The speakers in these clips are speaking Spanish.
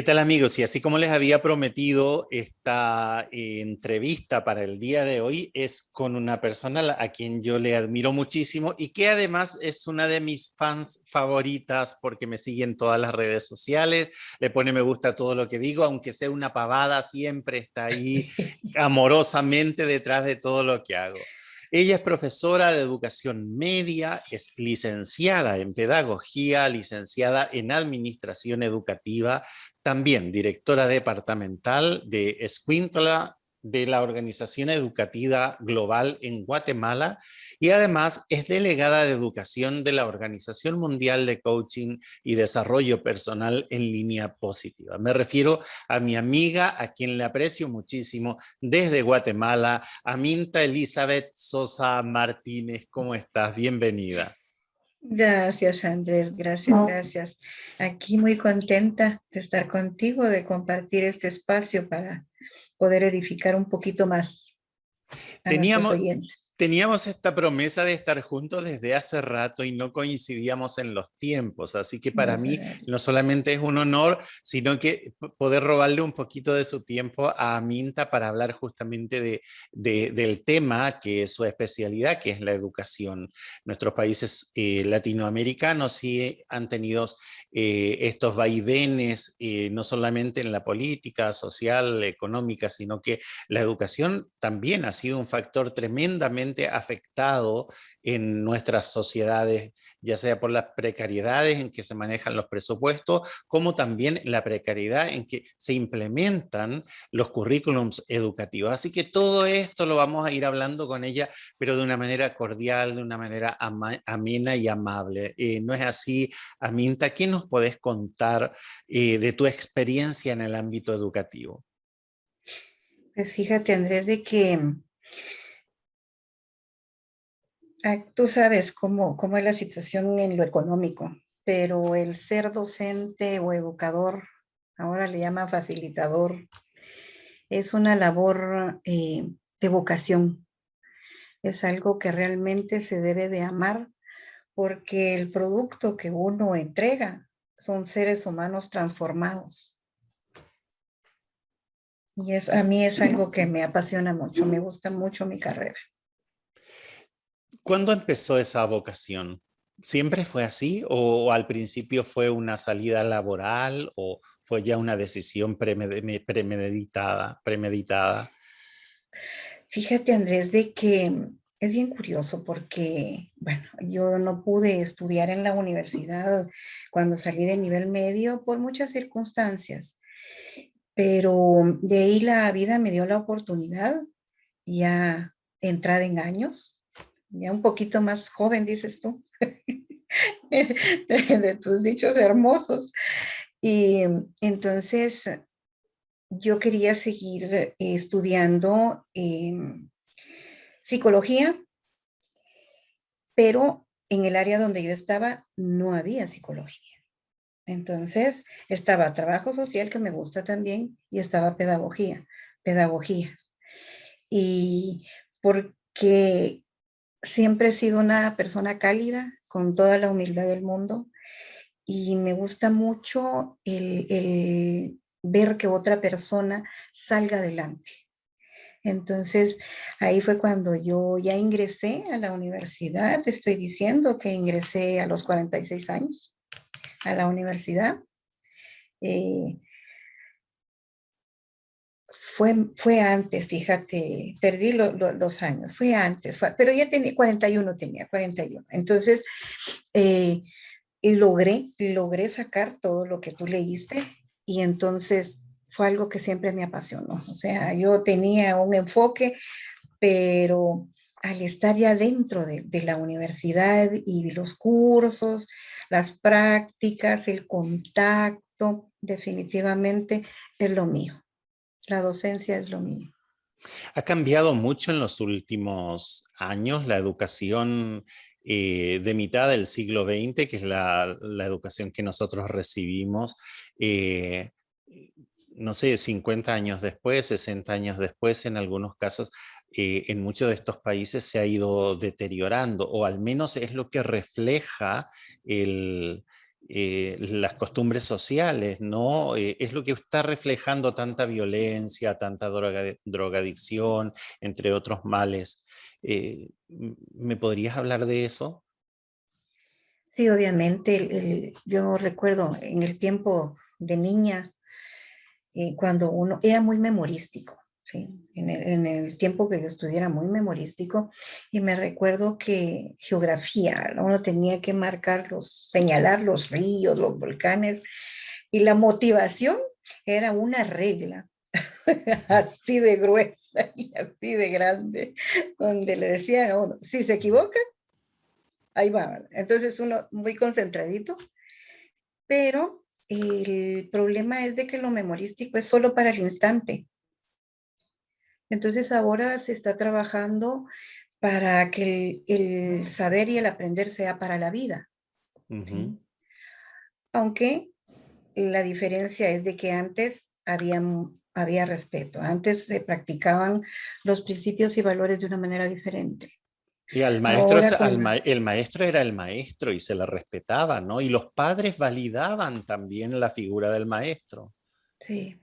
¿Qué tal amigos? Y así como les había prometido, esta entrevista para el día de hoy es con una persona a quien yo le admiro muchísimo y que además es una de mis fans favoritas porque me sigue en todas las redes sociales, le pone me gusta a todo lo que digo, aunque sea una pavada, siempre está ahí amorosamente detrás de todo lo que hago. Ella es profesora de educación media, es licenciada en pedagogía, licenciada en administración educativa, también directora departamental de Escuintla de la Organización Educativa Global en Guatemala y además es delegada de educación de la Organización Mundial de Coaching y Desarrollo Personal en Línea Positiva. Me refiero a mi amiga, a quien le aprecio muchísimo desde Guatemala, Aminta Elizabeth Sosa Martínez. ¿Cómo estás? Bienvenida. Gracias, Andrés, gracias. Aquí muy contenta de estar contigo, de compartir este espacio para poder edificar un poquito más a nuestros Teníamos, oyentes. teníamos esta promesa de estar juntos desde hace rato y no coincidíamos en los tiempos, así que para Vamos a mí ver. no solamente es un honor, sino que poder robarle un poquito de su tiempo a Aminta para hablar justamente del tema que es su especialidad, que es la educación. Nuestros países latinoamericanos sí han tenido estos vaivenes, no solamente en la política, social, económica, sino que la educación también ha sido un factor tremendamente afectado en nuestras sociedades, ya sea por las precariedades en que se manejan los presupuestos, como también la precariedad en que se implementan los currículums educativos. Así que todo esto lo vamos a ir hablando con ella, pero de una manera cordial, de una manera amena y amable. ¿No es así, Aminta? ¿Qué nos podés contar de tu experiencia en el ámbito educativo? Pues fíjate, Andrés, de que tú sabes cómo es la situación en lo económico, pero el ser docente o educador, ahora le llaman facilitador, es una labor de vocación. Es algo que realmente se debe de amar porque el producto que uno entrega son seres humanos transformados. Y a mí es algo que me apasiona mucho, me gusta mucho mi carrera. ¿Cuándo empezó esa vocación? ¿Siempre fue así? ¿O al principio fue una salida laboral? ¿O fue ya una decisión premeditada? Fíjate, Andrés, de que es bien curioso porque, bueno, yo no pude estudiar en la universidad cuando salí de nivel medio por muchas circunstancias, pero de ahí la vida me dio la oportunidad, ya entrada en años, ya un poquito más joven, dices tú, de tus dichos hermosos. Y entonces yo quería seguir estudiando psicología, pero en el área donde yo estaba no había psicología. Entonces estaba trabajo social, que me gusta también, y estaba pedagogía. Y porque siempre he sido una persona cálida, con toda la humildad del mundo, y me gusta mucho el ver que otra persona salga adelante. Entonces, ahí fue cuando yo ya ingresé a la universidad. Te estoy diciendo que ingresé a los 46 años a la universidad. Eh, fue antes, fíjate, perdí los años, fue antes, pero ya tenía 41, tenía 41. Entonces, eh, y logré sacar todo lo que tú leíste y entonces fue algo que siempre me apasionó. O sea, yo tenía un enfoque, pero al estar ya dentro de la universidad y de los cursos, las prácticas, el contacto, definitivamente es lo mío. La docencia es lo mío. Ha cambiado mucho en los últimos años la educación de mitad del siglo XX, que es la educación que nosotros recibimos. eh, no sé, 50 años después, 60 años después, en algunos casos, en muchos de estos países se ha ido deteriorando, o al menos es lo que refleja el, las costumbres sociales, ¿no? Es lo que está reflejando tanta violencia, tanta drogadicción, entre otros males. ¿Me podrías hablar de eso? Sí, obviamente, yo recuerdo en el tiempo de niña, cuando uno era muy memorístico, ¿sí? En el tiempo que yo estudié era muy memorístico y me recuerdo que geografía, ¿no? Uno tenía que marcar señalar los ríos, los volcanes y la motivación era una regla así de gruesa y así de grande, donde le decían a uno, si se equivoca, ahí va, ¿verdad? Entonces uno muy concentradito, pero el problema es de que lo memorístico es solo para el instante. Entonces ahora se está trabajando para que el saber y el aprender sea para la vida, Ujú. ¿sí? Aunque la diferencia es de que antes había respeto, antes se practicaban los principios y valores de una manera diferente. Y al maestro, Ahora con el maestro era el maestro y se le respetaba, ¿no? Y los padres validaban también la figura del maestro. sí,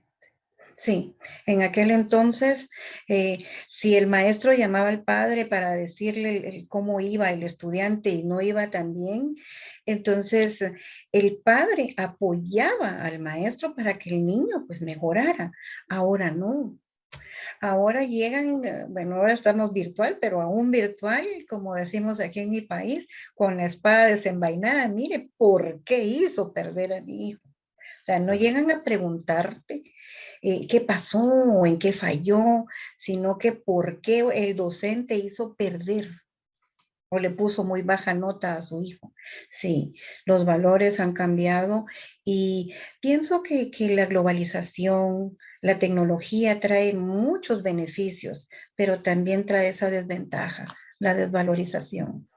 sí, en aquel entonces, si el maestro llamaba al padre para decirle cómo iba el estudiante y no iba tan bien, entonces el padre apoyaba al maestro para que el niño pues mejorara. Ahora no. Ahora llegan, bueno, ahora estamos virtual, pero aún virtual, como decimos aquí en mi país, con la espada desenvainada. Mire, ¿por qué hizo perder a mi hijo? O sea, no Claro. llegan a preguntarte qué pasó, en qué falló, sino que por qué el docente hizo perder o le puso muy baja nota a su hijo. Sí, los valores han cambiado y pienso que la globalización, la tecnología trae muchos beneficios, pero también trae esa desventaja, la desvalorización.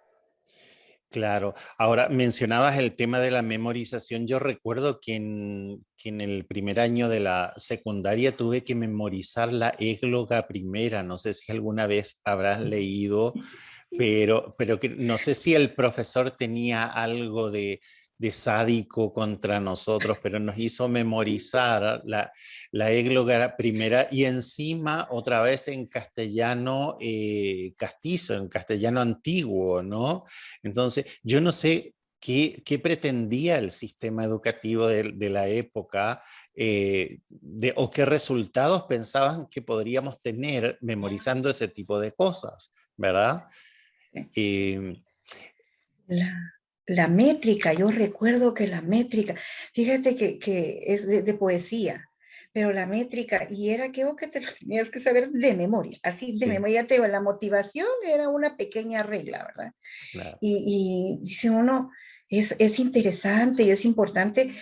Claro. Ahora, mencionabas el tema de la memorización. Yo recuerdo que en el primer año de la secundaria tuve que memorizar la égloga primera. No sé si alguna vez habrás leído, pero que, no sé si el profesor tenía algo de sádico contra nosotros, pero nos hizo memorizar la égloga primera y encima otra vez en castellano castizo, en castellano antiguo, ¿no? Entonces, yo no sé qué pretendía el sistema educativo de la época o qué resultados pensaban que podríamos tener memorizando ese tipo de cosas, ¿verdad? Eh, La, la métrica, yo recuerdo que la métrica, fíjate que es de poesía, pero la métrica, y era que, oh, que te lo tenías que saber de memoria, así de sí, memoria, ya te digo, la motivación era una pequeña regla, ¿verdad? claro. Y dice uno, es interesante y es importante,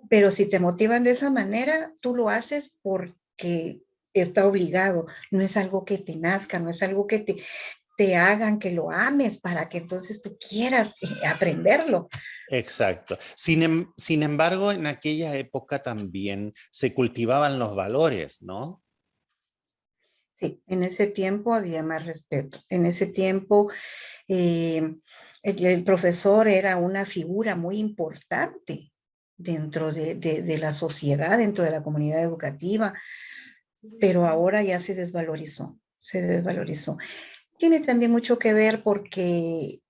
pero si te motivan de esa manera, tú lo haces porque está obligado, no es algo que te nazca, no es algo que te hagan que lo ames para que entonces tú quieras aprenderlo. Exacto. Sin embargo, en aquella época también se cultivaban los valores, ¿no? Sí, en ese tiempo había más respeto. En ese tiempo el profesor era una figura muy importante dentro de la sociedad, dentro de la comunidad educativa, pero ahora ya se desvalorizó, se desvalorizó. Tiene también mucho que ver porque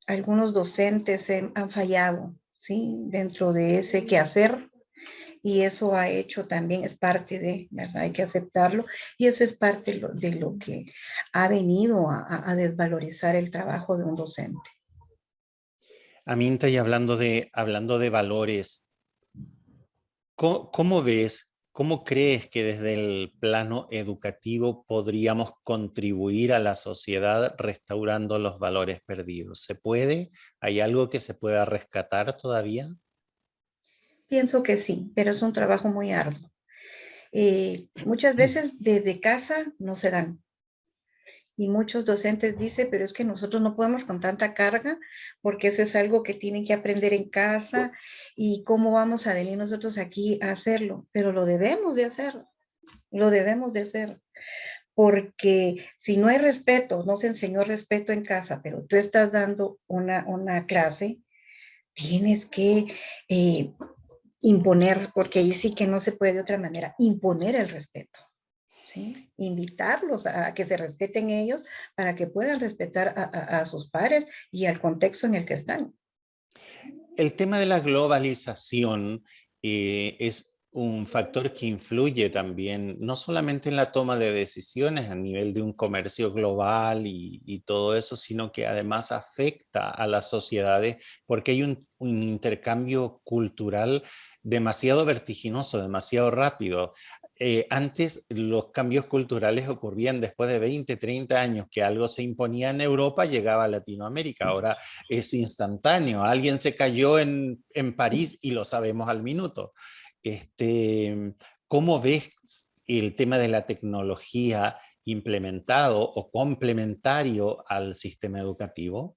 algunos docentes han fallado, ¿sí? Dentro de ese quehacer y eso ha hecho también, es parte de, ¿verdad? Hay que aceptarlo y eso es parte de lo que ha venido a desvalorizar el trabajo de un docente. Aminta, y hablando de valores, ¿cómo ves, cómo crees que desde el plano educativo podríamos contribuir a la sociedad restaurando los valores perdidos? ¿Se puede? ¿Hay algo que se pueda rescatar todavía? Pienso que sí, pero es un trabajo muy arduo. Muchas veces desde casa no se dan. Y muchos docentes dicen, pero es que nosotros no podemos con tanta carga, porque eso es algo que tienen que aprender en casa y cómo vamos a venir nosotros aquí a hacerlo, pero lo debemos de hacer, lo debemos de hacer, porque si no hay respeto, no se enseñó respeto en casa, pero tú estás dando una clase, tienes que eh, imponer, porque ahí sí que no se puede de otra manera, imponer el respeto. ¿Sí? Invitarlos a que se respeten ellos para que puedan respetar a sus pares y al contexto en el que están. El tema de la globalización es un factor que influye también, no solamente en la toma de decisiones a nivel de un comercio global y todo eso, sino que además afecta a las sociedades porque hay un intercambio cultural demasiado vertiginoso, demasiado rápido. Antes los cambios culturales ocurrían después de 20, 30 años, que algo se imponía en Europa, llegaba a Latinoamérica. Ahora es instantáneo. Alguien se cayó en París y lo sabemos al minuto. ¿Cómo ves el tema de la tecnología implementado o complementario al sistema educativo?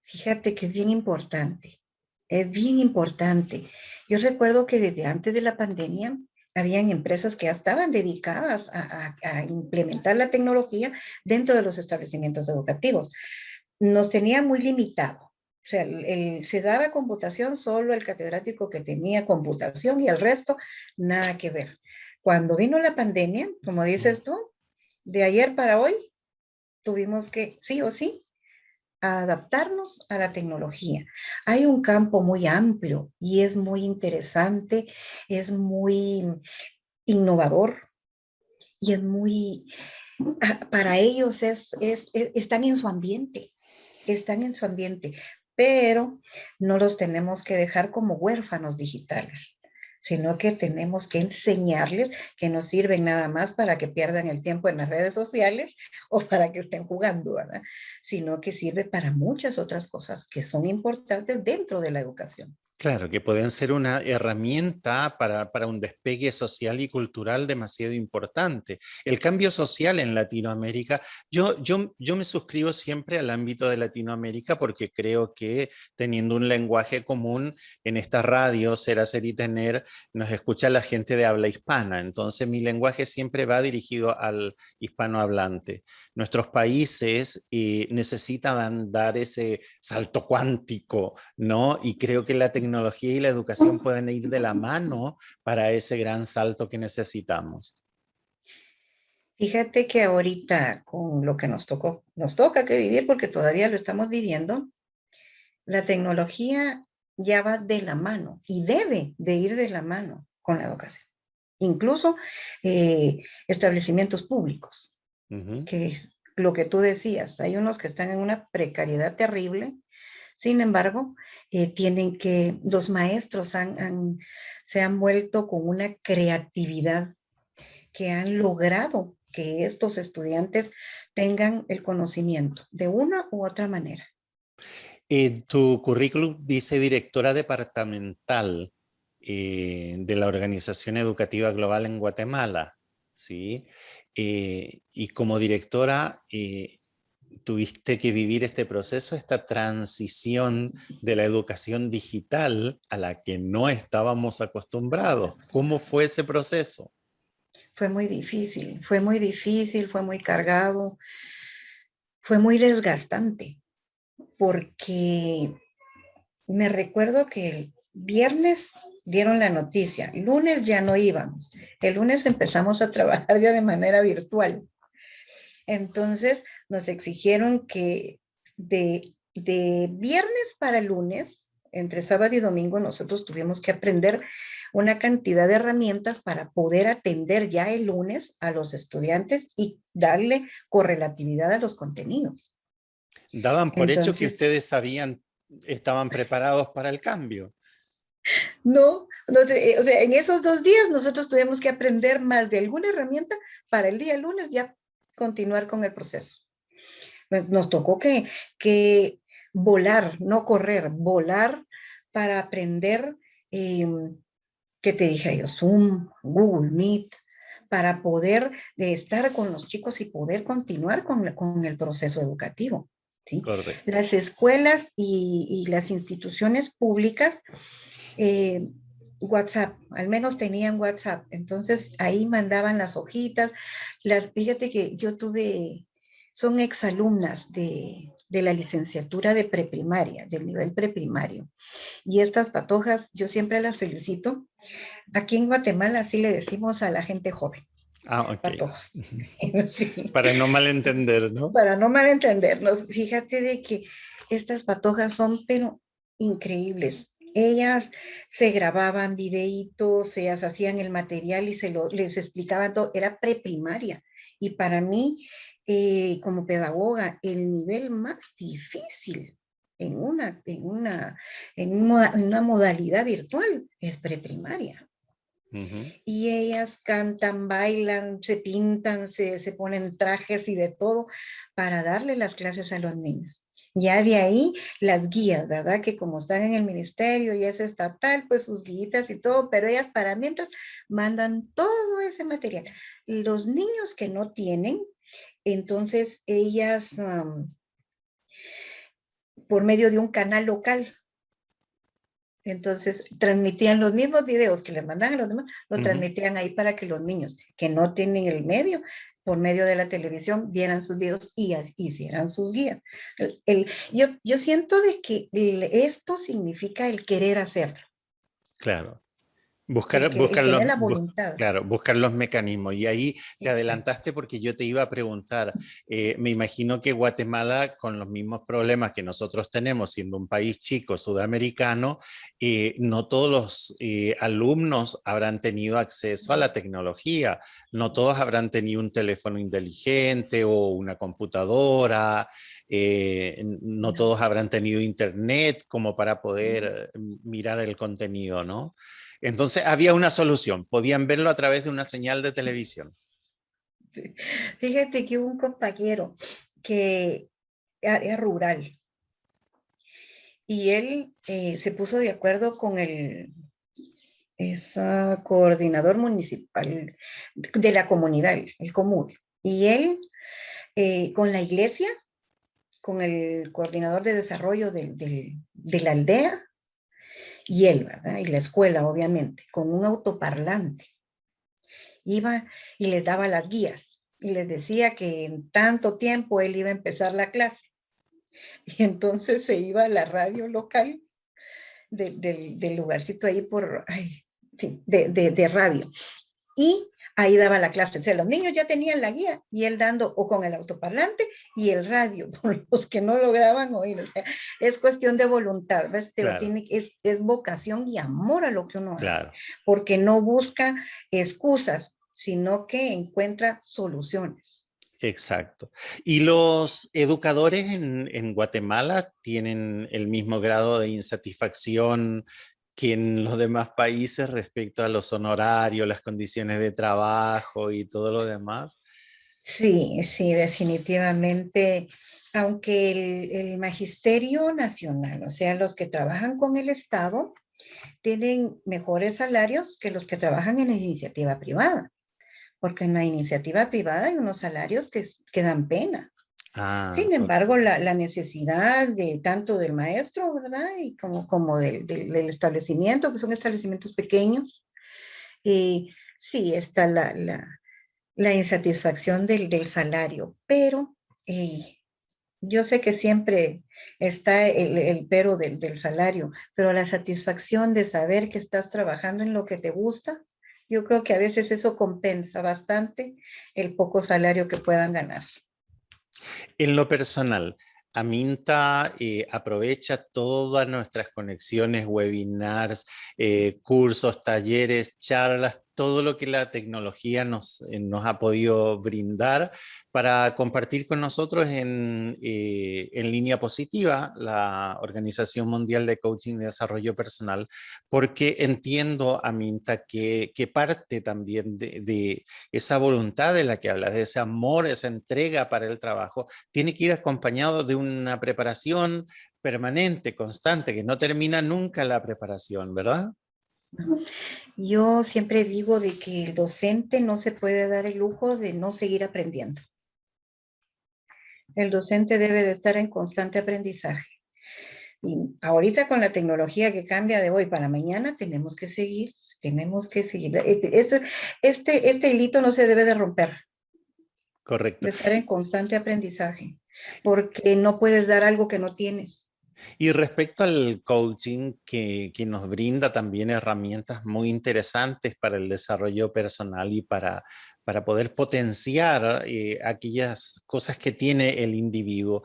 Fíjate que es bien importante, es bien importante. Yo recuerdo que desde antes de la pandemia habían empresas que ya estaban dedicadas a implementar la tecnología dentro de los establecimientos educativos. Nos tenía muy limitado. O sea, se daba computación solo el catedrático que tenía computación y el resto nada que ver. Cuando vino la pandemia, como dices tú, de ayer para hoy tuvimos que, sí o sí, a adaptarnos a la tecnología. Hay un campo muy amplio y es muy interesante, es muy innovador y es muy, para ellos están en su ambiente, están en su ambiente, pero no los tenemos que dejar como huérfanos digitales, sino que tenemos que enseñarles que no sirven nada más para que pierdan el tiempo en las redes sociales o para que estén jugando, ¿verdad? Sino que sirve para muchas otras cosas que son importantes dentro de la educación. Claro, que pueden ser una herramienta para un despegue social y cultural demasiado importante. El cambio social en Latinoamérica, yo me suscribo siempre al ámbito de Latinoamérica porque creo que teniendo un lenguaje común en esta radio, Ser, Hacer y Tener, nos escucha la gente de habla hispana. Entonces mi lenguaje siempre va dirigido al hispanohablante. Nuestros países necesitan dar ese salto cuántico, ¿no? Y creo que la tecnología y la educación pueden ir de la mano para ese gran salto que necesitamos. Fíjate que ahorita con lo que nos toca que vivir porque todavía lo estamos viviendo, la tecnología ya va de la mano y debe de ir de la mano con la educación. Incluso establecimientos públicos, Uh -huh. que lo que tú decías, hay unos que están en una precariedad terrible, sin embargo, los maestros se han vuelto con una creatividad que han logrado que estos estudiantes tengan el conocimiento de una u otra manera. Tu currículum dice directora departamental de la Organización Educativa Global en Guatemala, ¿sí? Y como directora, tuviste que vivir este proceso, esta transición de la educación digital a la que no estábamos acostumbrados. ¿Cómo fue ese proceso? Fue muy difícil, fue muy difícil, fue muy cargado, fue muy desgastante, porque me recuerdo que el viernes dieron la noticia, el lunes ya no íbamos, el lunes empezamos a trabajar ya de manera virtual. Entonces nos exigieron que de viernes para lunes, entre sábado y domingo, nosotros tuvimos que aprender una cantidad de herramientas para poder atender ya el lunes a los estudiantes y darle correlatividad a los contenidos. Daban por hecho que Entonces, ustedes sabían, estaban preparados para el cambio. o sea, en esos 2 días nosotros tuvimos que aprender más de alguna herramienta para el día lunes ya continuar con el proceso. Nos tocó que volar, no correr, volar para aprender, eh, ¿qué te dije yo? Zoom, Google Meet, para poder estar con los chicos y poder continuar con el proceso educativo. ¿Sí? Correcto. Las escuelas y las instituciones públicas, eh, WhatsApp, al menos tenían WhatsApp, entonces ahí mandaban las hojitas, fíjate que yo son exalumnas de la licenciatura de preprimaria, del nivel preprimario. Y estas patojas, yo siempre las felicito. Aquí en Guatemala sí le decimos a la gente joven, Ah, ok. patojas. Sí. Para no malentender, ¿no? Para no malentendernos, fíjate de que estas patojas son, pero increíbles. Ellas se grababan videitos, ellas hacían el material y les explicaban todo. Era preprimaria. Y para mí, como pedagoga, el nivel más difícil en una modalidad virtual es preprimaria. Ujú. Y ellas cantan, bailan, se pintan, se ponen trajes y de todo para darle las clases a los niños. Ya de ahí las guías, ¿verdad? Que como están en el ministerio y es estatal, pues sus guías y todo, pero ellas para mientras mandan todo ese material. Los niños que no tienen, entonces ellas, por medio de un canal local, entonces, transmitían los mismos videos que les mandaban a los demás, lo Ujú. transmitían ahí para que los niños que no tienen el medio, por medio de la televisión, vieran sus videos y hicieran sus guías. Yo siento de que esto significa el querer hacerlo, Claro. el Buscar tener la voluntad. claro, buscar los mecanismos. Y ahí te Exacto. adelantaste porque yo te iba a preguntar, me imagino que Guatemala, con los mismos problemas que nosotros tenemos, siendo un país chico, sudamericano, no todos los alumnos habrán tenido acceso a la tecnología, no todos habrán tenido un teléfono inteligente o una computadora, no No. todos habrán tenido internet como para poder mirar el contenido, ¿no? Entonces había una solución, podían verlo a través de una señal de televisión. Fíjate que hubo un compañero que era rural y él se puso de acuerdo con es coordinador municipal de la comunidad, el común. Y él, con la iglesia, con el coordinador de desarrollo de la aldea, y él, ¿verdad? Y la escuela, obviamente, con un autoparlante, iba y les daba las guías y les decía que en tanto tiempo él iba a empezar la clase. Y entonces se iba a la radio local del lugarcito ahí por, ay, sí, de radio. Y ahí daba la clase. O sea, los niños ya tenían la guía y él dando o con el autoparlante y el radio, por los que no lograban oír. O sea, es cuestión de voluntad, ¿ves? Pero Claro, es vocación y amor a lo que uno hace, claro, porque no busca excusas, sino que encuentra soluciones. exacto. ¿Y los educadores en Guatemala tienen el mismo grado de insatisfacción que en los demás países respecto a los honorarios, las condiciones de trabajo y todo lo demás? Sí, sí, definitivamente, aunque el magisterio nacional, o sea, los que trabajan con el Estado, tienen mejores salarios que los que trabajan en la iniciativa privada, porque en la iniciativa privada hay unos salarios que dan pena. Ah, Sin ok, embargo, la necesidad de tanto del maestro, ¿verdad? Y como del establecimiento, que son establecimientos pequeños, eh, sí está la insatisfacción del salario, pero yo sé que siempre está el pero del salario, pero la satisfacción de saber que estás trabajando en lo que te gusta, yo creo que a veces eso compensa bastante el poco salario que puedan ganar. en lo personal, Aminta aprovecha todas nuestras conexiones, webinars, cursos, talleres, charlas, todo lo que la tecnología nos ha podido brindar para compartir con nosotros en Línea Positiva, la Organización Mundial de Coaching y Desarrollo Personal, porque entiendo, Aminta, que parte también de esa voluntad de la que hablas, de ese amor, esa entrega para el trabajo, tiene que ir acompañado de una preparación permanente, constante, que no termina nunca la preparación, ¿verdad? Yo siempre digo de que el docente no se puede dar el lujo de no seguir aprendiendo. El docente debe de estar en constante aprendizaje. Y ahorita con la tecnología que cambia de hoy para mañana, tenemos que seguir, tenemos que seguir. Este hilito no se debe de romper, Correcto. de estar en constante aprendizaje. porque no puedes dar algo que no tienes. Y respecto al coaching, que nos brinda también herramientas muy interesantes para el desarrollo personal y para poder potenciar aquellas cosas que tiene el individuo,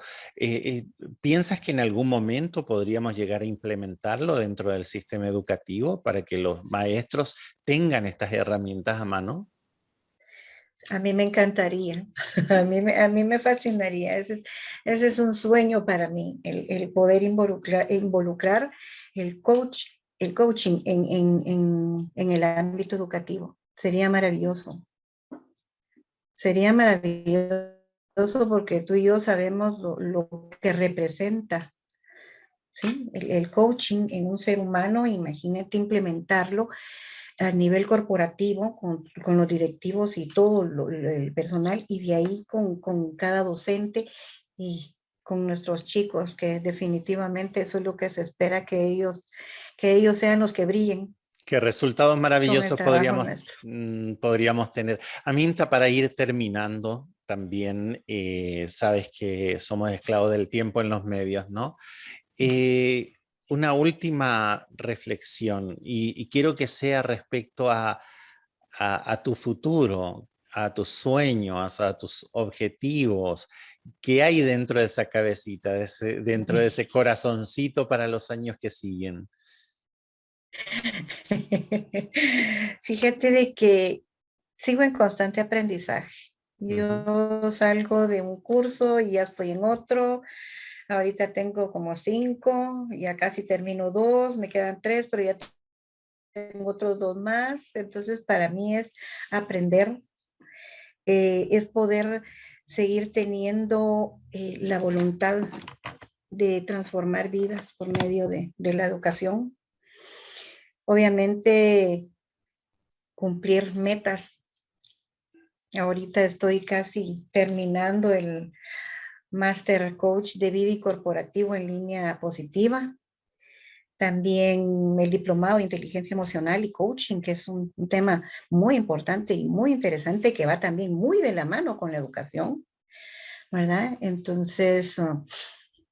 ¿piensas que en algún momento podríamos llegar a implementarlo dentro del sistema educativo para que los maestros tengan estas herramientas a mano? A mí me encantaría, a mí me fascinaría. Ese es un sueño para mí, el poder involucrar el coaching en el ámbito educativo. Sería maravilloso. Sería maravilloso porque tú y yo sabemos lo que representa, ¿sí? El coaching en un ser humano. Imagínate implementarlo a nivel corporativo con los directivos y todo el personal, y de ahí con cada docente y con nuestros chicos, que definitivamente eso es lo que se espera, que ellos sean los que brillen ¿Qué resultados con el maravillosos trabajo nuestro. podríamos tener? Aminta, para ir terminando, también sabes que somos esclavos del tiempo en los medios, ¿no? Eh, una última reflexión y quiero que sea respecto a tu futuro, a tus sueños, a tus objetivos. ¿Qué hay dentro de esa cabecita, dentro de ese corazoncito para los años que siguen? Fíjate de que sigo en constante aprendizaje. Ujú. Yo salgo de un curso y ya estoy en otro. Ahorita tengo como 5, ya casi termino 2, me quedan 3, pero ya tengo otros 2 más. Entonces, para mí es aprender, es poder seguir teniendo la voluntad de transformar vidas por medio de la educación. Obviamente, cumplir metas. Ahorita estoy casi terminando el Master Coach de Vida y Corporativo en Línea Positiva. También el diplomado de inteligencia emocional y coaching, que es un tema muy importante y muy interesante, que va también muy de la mano con la educación, ¿verdad? Entonces,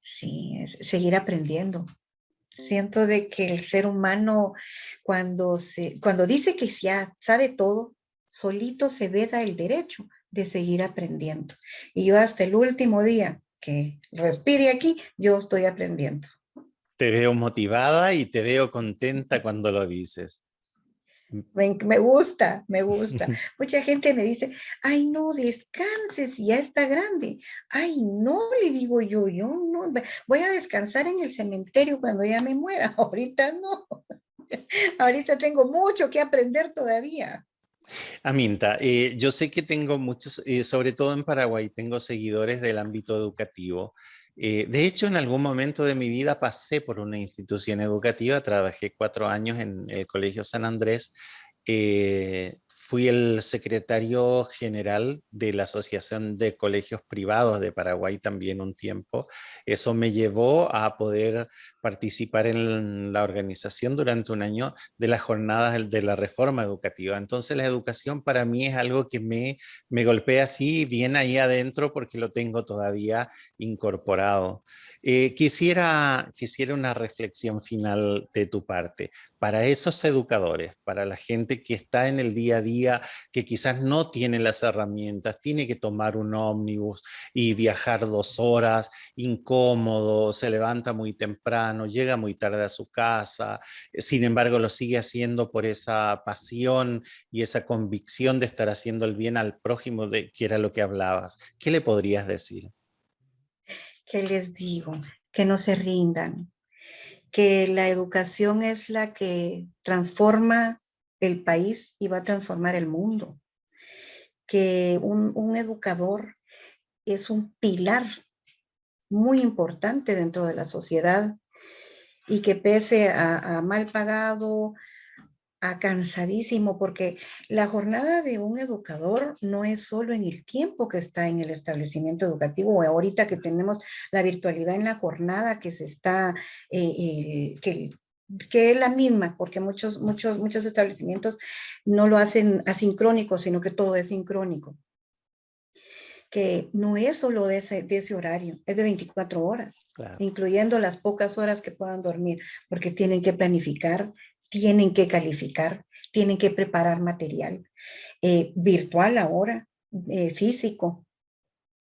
sí, es seguir aprendiendo. Siento de que el ser humano, cuando dice que ya sabe todo, solito se veda el derecho de seguir aprendiendo. Y yo hasta el último día que respire aquí, yo estoy aprendiendo. Te veo motivada y te veo contenta cuando lo dices. Me gusta, me gusta. Mucha gente me dice, ay, no, descanses, ya está grande. Ay, no, le digo yo no, voy a descansar en el cementerio cuando ya me muera. Ahorita no, ahorita tengo mucho que aprender todavía. Aminta, yo sé que tengo muchos, sobre todo en Paraguay, tengo seguidores del ámbito educativo. De hecho, en algún momento de mi vida pasé por una institución educativa, trabajé 4 años en el Colegio San Andrés. Fui el secretario general de la Asociación de Colegios Privados de Paraguay también un tiempo. Eso me llevó a poder participar en la organización durante un año de las jornadas de la reforma educativa. Entonces la educación para mí es algo que me golpea así bien ahí adentro porque lo tengo todavía incorporado. Quisiera una reflexión final de tu parte para esos educadores, para la gente que está en el día a día, que quizás no tiene las herramientas, tiene que tomar un ómnibus y viajar 2 horas, incómodo, se levanta muy temprano, llega muy tarde a su casa, sin embargo lo sigue haciendo por esa pasión y esa convicción de estar haciendo el bien al prójimo, que era lo que hablabas. ¿Qué le podrías decir? ¿Qué les digo? Que no se rindan, que la educación es la que transforma el país y va a transformar el mundo, que un educador es un pilar muy importante dentro de la sociedad, y que pese a mal pagado, a cansadísimo, porque la jornada de un educador no es solo en el tiempo que está en el establecimiento educativo, o ahorita que tenemos la virtualidad en la jornada que se está, que es la misma, porque muchos establecimientos no lo hacen asincrónico, sino que todo es sincrónico. que no es solo de ese horario, es de 24 horas, Claro. incluyendo las pocas horas que puedan dormir, porque tienen que planificar, tienen que calificar, tienen que preparar material virtual ahora, físico,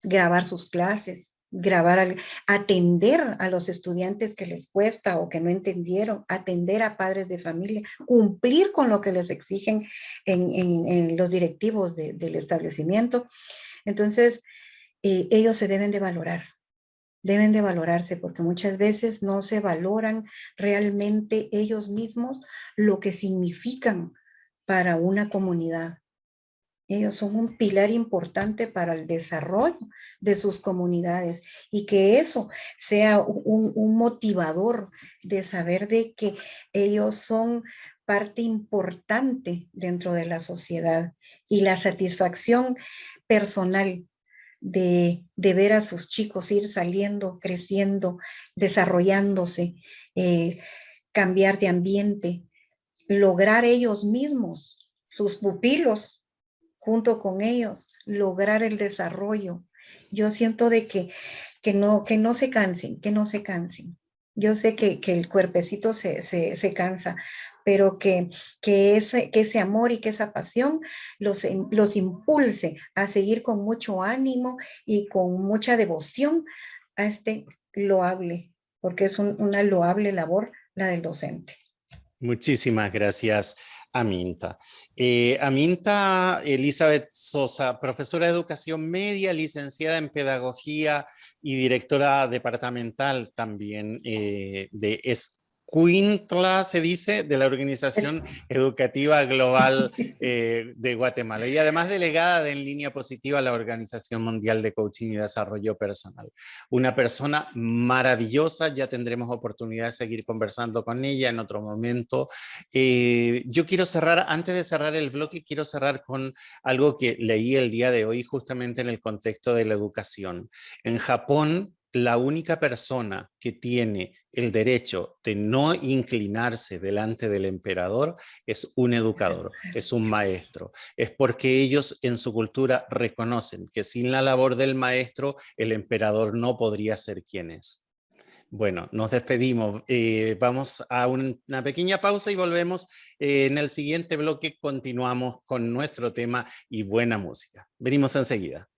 grabar sus clases, atender a los estudiantes que les cuesta o que no entendieron, atender a padres de familia, cumplir con lo que les exigen en los directivos del establecimiento. Entonces, ellos se deben de valorarse porque muchas veces no se valoran realmente ellos mismos lo que significan para una comunidad. Ellos son un pilar importante para el desarrollo de sus comunidades y que eso sea un motivador de saber de que ellos son parte importante dentro de la sociedad y la satisfacción personal de ver a sus chicos ir saliendo, creciendo, desarrollándose, eh, cambiar de ambiente, lograr ellos mismos, sus pupilos, junto con ellos, lograr el desarrollo. Yo siento de que no se cansen, que no se cansen. Yo sé que el cuerpecito se cansa, pero que ese amor y que esa pasión los impulse a seguir con mucho ánimo y con mucha devoción a este loable, porque es una loable labor la del docente. Muchísimas gracias, Aminta. Aminta Elizabeth Sosa, profesora de educación media, licenciada en pedagogía y directora departamental también de Escuintla, se dice, de la Es, Organización Educativa Global de Guatemala y además delegada de En Línea Positiva a la Organización Mundial de Coaching y Desarrollo Personal. Una persona maravillosa, ya tendremos oportunidad de seguir conversando con ella en otro momento. Yo quiero cerrar, antes de cerrar el bloque, quiero cerrar con algo que leí el día de hoy justamente en el contexto de la educación. En Japón, la única persona que tiene el derecho de no inclinarse delante del emperador es un educador, es un maestro. Es porque ellos en su cultura reconocen que sin la labor del maestro el emperador no podría ser quien es. Bueno, nos despedimos. Vamos a una pequeña pausa y volvemos. En el siguiente bloque continuamos con nuestro tema y buena música. Venimos enseguida.